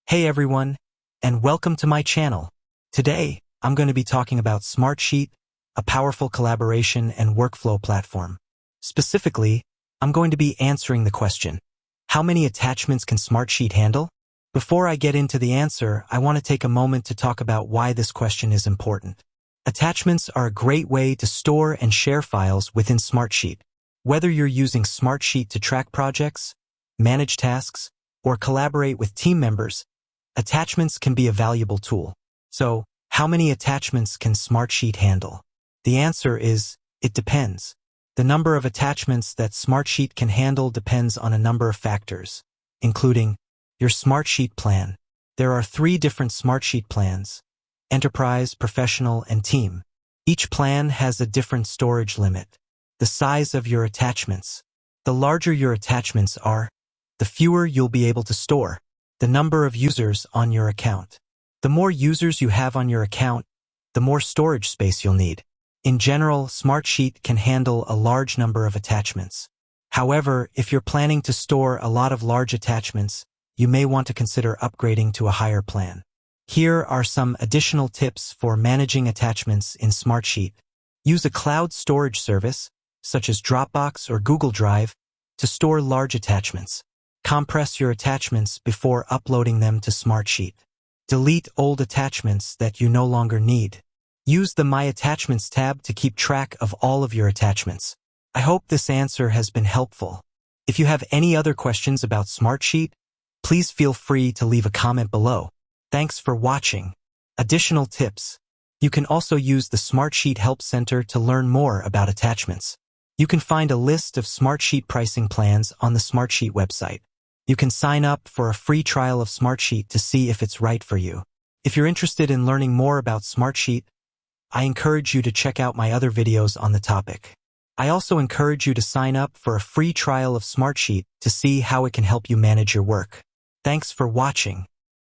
Hey everyone, and welcome to my channel. Today, I'm going to be talking about Smartsheet, a powerful collaboration and workflow platform. Specifically, I'm going to be answering the question, how many attachments can Smartsheet handle? Before I get into the answer, I want to take a moment to talk about why this question is important. Attachments are a great way to store and share files within Smartsheet. Whether you're using Smartsheet to track projects, manage tasks, or collaborate with team members, attachments can be a valuable tool. So, how many attachments can Smartsheet handle? The answer is, it depends. The number of attachments that Smartsheet can handle depends on a number of factors, including your Smartsheet plan. There are 3 different Smartsheet plans: Enterprise, Professional, and Team. Each plan has a different storage limit. The size of your attachments. The larger your attachments are, the fewer you'll be able to store. The number of users on your account. The more users you have on your account, the more storage space you'll need. In general, Smartsheet can handle a large number of attachments. However, if you're planning to store a lot of large attachments, you may want to consider upgrading to a higher plan. Here are some additional tips for managing attachments in Smartsheet. Use a cloud storage service, such as Dropbox or Google Drive, to store large attachments. Compress your attachments before uploading them to Smartsheet. Delete old attachments that you no longer need. Use the My Attachments tab to keep track of all of your attachments. I hope this answer has been helpful. If you have any other questions about Smartsheet, please feel free to leave a comment below. Thanks for watching. Additional tips. You can also use the Smartsheet Help Center to learn more about attachments. You can find a list of Smartsheet pricing plans on the Smartsheet website. You can sign up for a free trial of Smartsheet to see if it's right for you. If you're interested in learning more about Smartsheet, I encourage you to check out my other videos on the topic. I also encourage you to sign up for a free trial of Smartsheet to see how it can help you manage your work. Thanks for watching.